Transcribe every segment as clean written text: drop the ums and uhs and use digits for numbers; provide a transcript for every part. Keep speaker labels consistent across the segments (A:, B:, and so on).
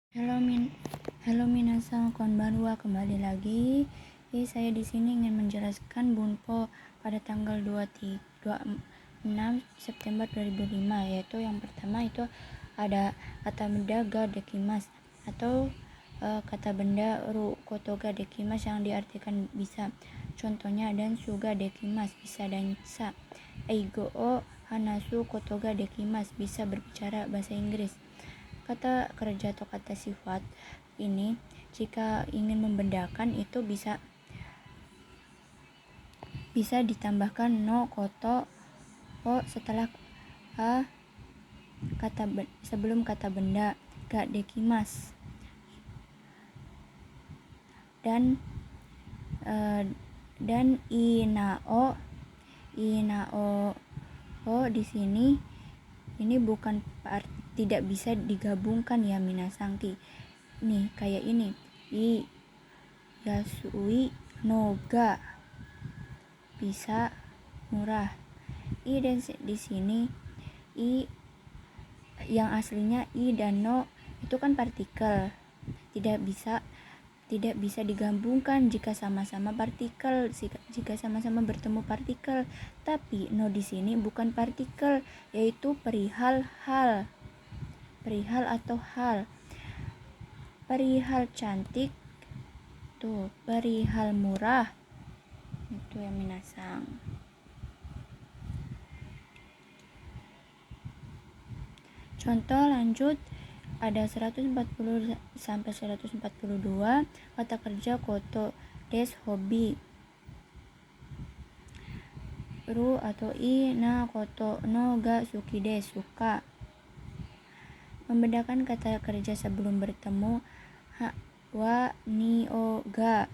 A: Halo minasan, konbanwa, kembali lagi. Saya di sini ingin menjelaskan bunpo pada tanggal 26 September 2005, yaitu yang pertama itu ada kata benda ga dekimas atau kata benda ru koto ga dekimas yang diartikan bisa. Contohnya dan suga dekimas, bisa dan sa. Eigo o hanasu koto ga dekimas, bisa berbicara bahasa Inggris. Kata kerja atau kata sifat ini jika ingin membedakan itu bisa ditambahkan no koto o setelah sebelum kata benda ga dekimas, dan inao di sini ini bukan tidak bisa digabungkan ya minasangki. Nih kayak ini i yasui no ga, bisa murah. Dan di sini i yang aslinya i dan no itu kan partikel, tidak bisa digabungkan jika sama-sama partikel, jika sama-sama bertemu partikel. Tapi no di sini bukan partikel, yaitu perihal atau hal. Perihal cantik tuh, perihal murah itu ya minasang. Contoh lanjut, ada 140 sampai 142 kata kerja koto des hobi. Ru atau i na koto no ga suki des, suka. Membedakan kata kerja sebelum bertemu wa ni o ga.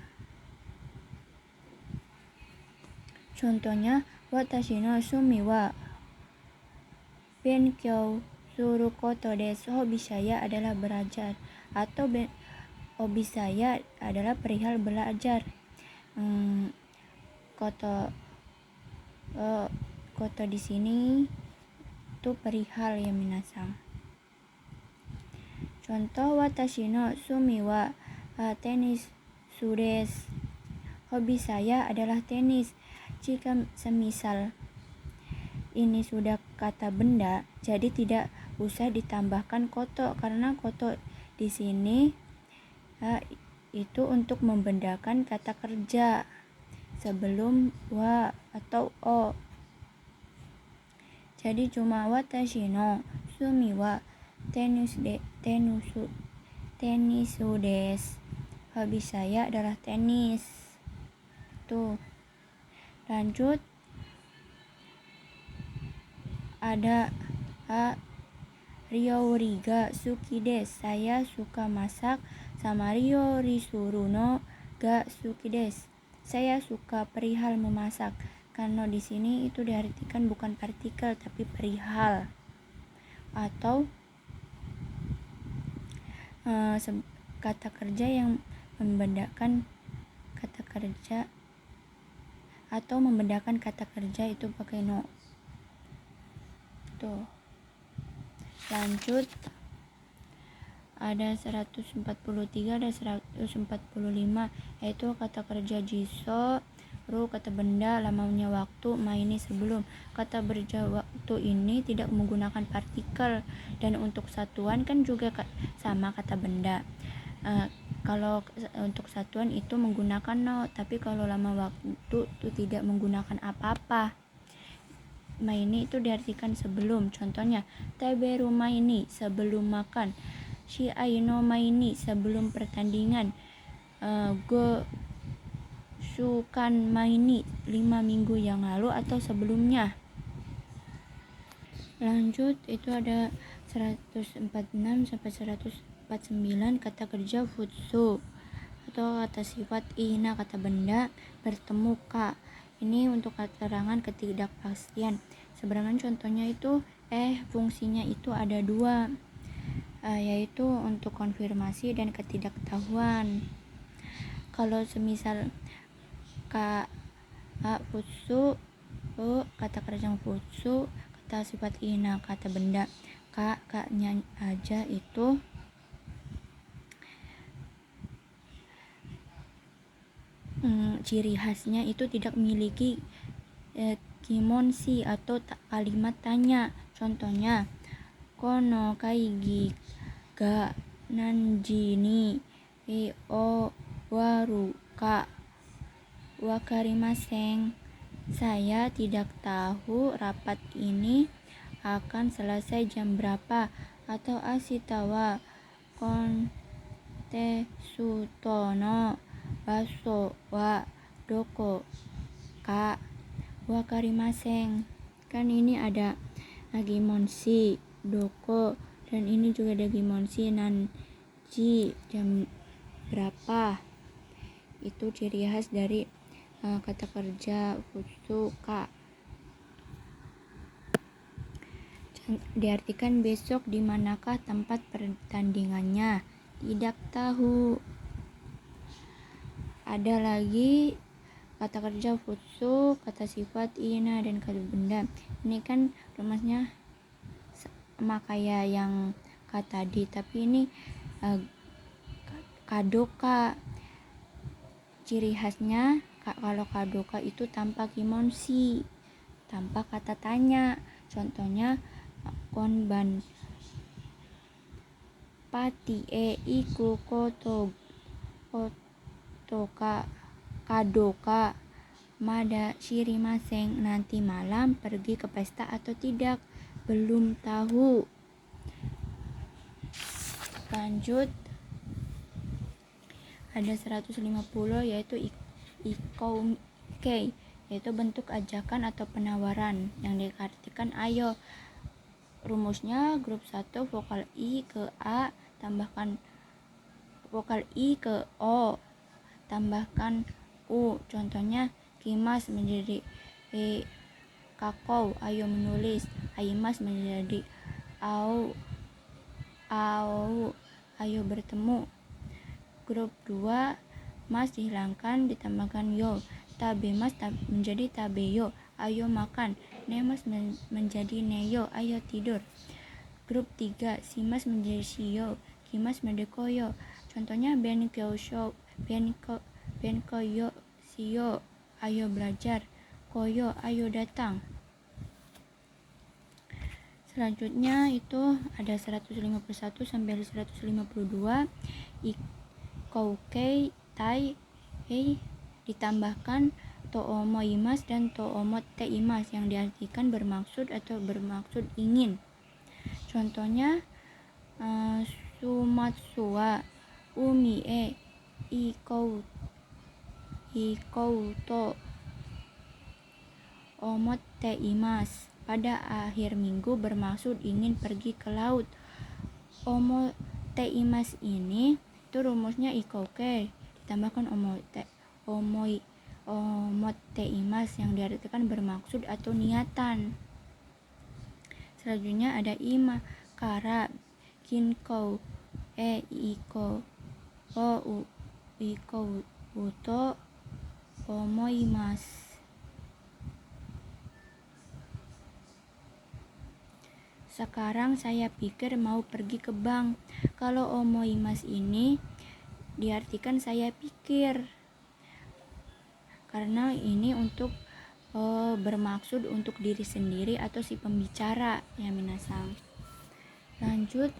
A: Contohnya watashi no sumi wa benkyou suru koto desu. Hobi saya adalah belajar, atau hobi saya adalah perihal belajar. Koto di sini itu perihal ya minasang. Contoh watashi no sumi wa tenis sudes. Hobi saya adalah tenis. Jika semisal ini sudah kata benda, jadi tidak usah ditambahkan koto, karena koto di sini itu untuk membedakan kata kerja sebelum wa atau o. Jadi cuma watashi no sumi wa tenis des. Hobi saya adalah tenis. Tuh. Lanjut, ada ryori ga suki des. Saya suka masak. Sama ryori suru no ga suki des. Saya suka perihal memasak. Karena di sini itu diartikan bukan partikel tapi perihal atau kata kerja yang membedakan kata kerja atau membedakan kata kerja itu pakai no. Tuh. Lanjut, ada 143 dan 145, yaitu kata kerja jiso, ru kata benda, lamanya waktu, maini sebelum. Kata berja waktu ini tidak menggunakan partikel, dan untuk satuan kan juga sama kata benda. Kalau untuk satuan itu menggunakan no, tapi kalau lama waktu itu tidak menggunakan apa-apa. Maini itu diartikan sebelum. Contohnya taberu maini, sebelum makan. Shiai no maini, sebelum pertandingan. Go sukan maini, 5 minggu yang lalu atau sebelumnya. Lanjut, itu ada 146 sampai 149 kata kerja futsu atau kata sifat ina, kata benda bertemu ka. Ini untuk keterangan ketidakpastian. Sebenarnya contohnya itu fungsinya itu ada 2, yaitu untuk konfirmasi dan ketidaktahuan. Kalau semisal futsu, kata kerja futsu, kata sifat ina, kata benda ka nya aja itu ciri khasnya itu tidak memiliki kimonshi atau kalimat tanya. Contohnya, kono kaigi ga nanji ni o waru ka wakarimasen. Saya tidak tahu rapat ini akan selesai jam berapa. Atau ashitawa kontesuto no baso wa doko ka wakarimasen. Kan ini ada gimonshi, doko, dan ini juga ada gimonshi, nanji, jam berapa. Itu ciri khas dari kata kerja futsuka. Diartikan besok di manakah tempat pertandingannya? Tidak tahu. Ada lagi kata kerja futsu, kata sifat ina, dan kata benda. Ini kan rumusnya sama kayak yang kata tadi, tapi ini kadoka. Ciri khasnya kalau kadoka itu tanpa kimonshi, tanpa kata tanya. Contohnya, konban pati iku kotoka kadoka mada shirimasen. Nanti malam pergi ke pesta atau tidak, belum tahu. Lanjut, ada 150 yaitu ikouke, yaitu bentuk ajakan atau penawaran yang diartikan ayo. Rumusnya grup 1 vokal I ke A tambahkan vokal I ke O tambahkan U. Contohnya, kimas menjadi kakou, ayo menulis. Aimas menjadi au, ayo bertemu. Grup 2, mas dihilangkan ditambahkan yo. Tabemas menjadi tabeyo, ayo makan. Nemas menjadi neyo, ayo tidur. Grup 3, simas menjadi shio, kimas menjadi koyo. Contohnya, benkyou yo shio, ayo belajar. Koyo, ayo datang. Selanjutnya itu ada 151 sampai 152. Ikouke tai ditambahkan toomoimas dan toomoteimas yang diartikan bermaksud atau bermaksud ingin. Contohnya, sumatsuwa umi ikou to omoteimas. Pada akhir minggu bermaksud ingin pergi ke laut. Omoteimas ini itu rumusnya ikouke ditambahkan omoteimas yang diartikan bermaksud atau niatan. Selanjutnya ada imakara kinkou ikou to omoimas. Sekarang saya pikir mau pergi ke bank. Kalau omoimas ini diartikan saya pikir, karena ini untuk bermaksud untuk diri sendiri atau si pembicara ya minasang. Lanjut,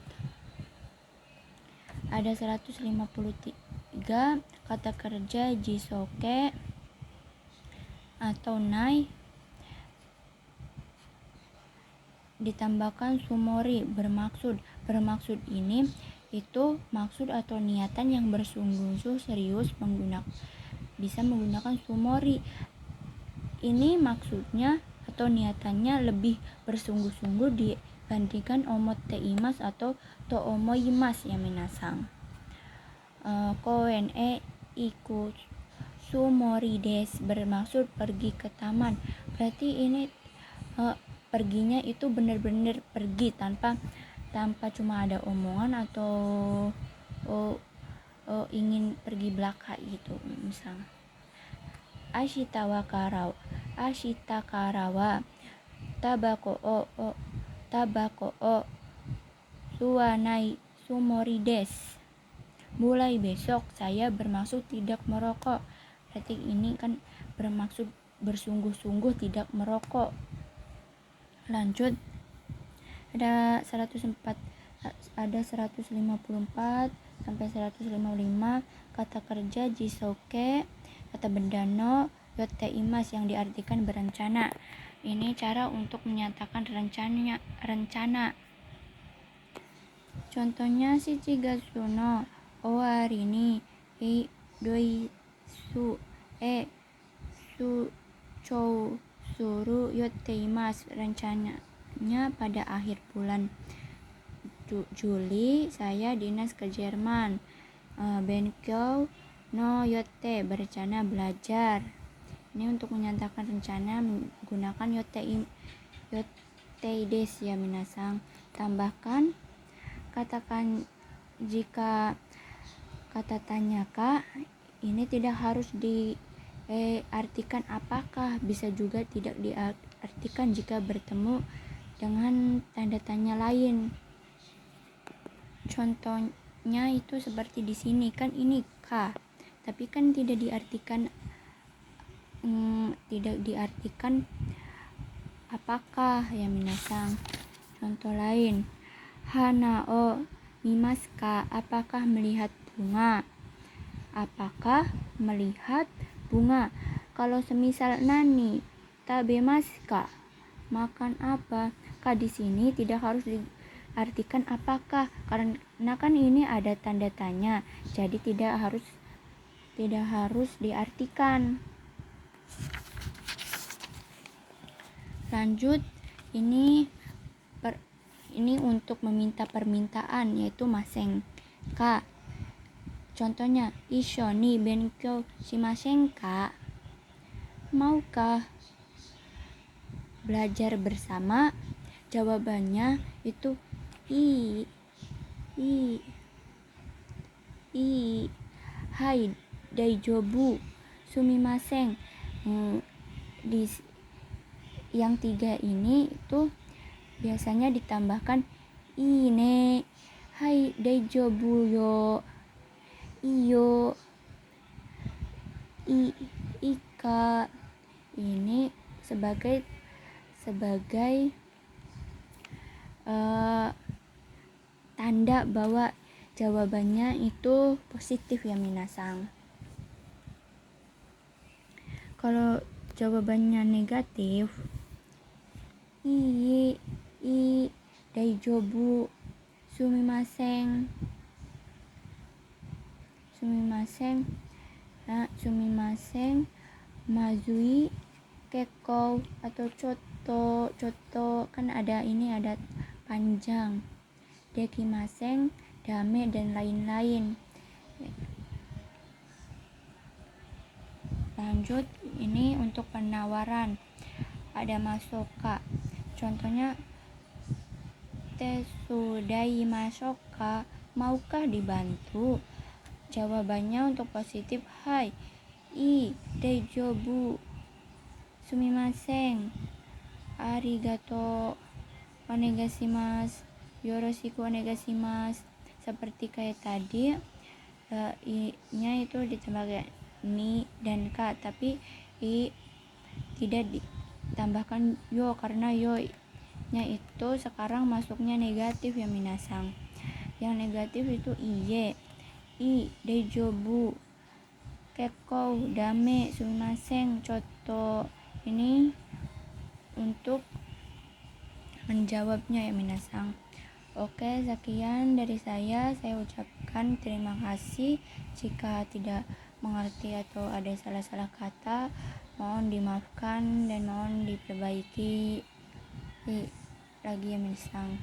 A: ada 153 kata kerja jisoke atau nai ditambahkan sumori, bermaksud. Bermaksud ini itu maksud atau niatan yang bersungguh-sungguh serius bisa menggunakan sumori. Ini maksudnya atau niatannya lebih bersungguh-sungguh dibandingkan omoteimas atau toomoimas ya minasang. Koen iku sumori des, bermaksud pergi ke taman. Berarti ini perginya itu benar-benar pergi tanpa cuma ada omongan atau ingin pergi belaka gitu misalnya. Ashita karawa tabako o suwanai sumori des. Mulai besok saya bermaksud tidak merokok. Berarti ini kan bermaksud bersungguh-sungguh tidak merokok. Lanjut, ada 154 sampai 155 kata kerja jisoke, kata benda no, yotte imas yang diartikan berencana. Ini cara untuk menyatakan rencana. Contohnya shichigatsu no owari ni doisu chou suru yotte imasu. Rencananya pada akhir bulan Juli saya dinas ke Jerman. Benkyou no yotte, berencana belajar. Ini untuk menyatakan rencana menggunakan yotte des ya minasang. Tambahkan, katakan jika kata tanyaka ini tidak harus diartikan apakah, bisa juga tidak diartikan jika bertemu dengan tanda tanya lain. Contohnya itu seperti di sini kan ini ka, tapi kan tidak diartikan apakah ya minasang. Contoh lain, hana o mimaska, apakah melihat bunga? Apakah melihat bunga? Kalau semisal nani tabemaska, makan apa? Ka di sini tidak harus diartikan apakah, karena kan ini ada tanda tanya, jadi tidak harus diartikan. Lanjut, ini untuk meminta permintaan, yaitu maseng ka. Contohnya, isho ni benkyou shimasen ka? Maukah belajar bersama? Jawabannya itu hai daijoubu sumimasen. Di yang 3 ini itu biasanya ditambahkan ne, hai daijoubu yo, iyo, ika. Ini sebagai tanda bahwa jawabannya itu positif ya minasang. Kalau jawabannya negatif, daijoubu sumimasen mazui kekkou atau coto kan ada panjang, dekimasen dame dan lain-lain. Lanjut, ini untuk penawaran, ada masoka. Contohnya, tesudai masoka, maukah dibantu? Jawabannya untuk positif, hai daijoubu sumimasen, arigato onegaishimasu, yoroshiku onegaishimasu. Seperti kayak tadi, nya itu ditambahkan ni dan ka, tapi tidak ditambahkan yo, karena yo nya itu sekarang masuknya negatif ya minasang. Yang negatif itu daijoubu kekkou dame sumimasen coto. Ini untuk menjawabnya ya minasang. Oke, sekian dari saya ucapkan terima kasih. Jika tidak mengerti atau ada salah-salah kata, mohon dimaafkan dan mohon diperbaiki lagi ya minasang.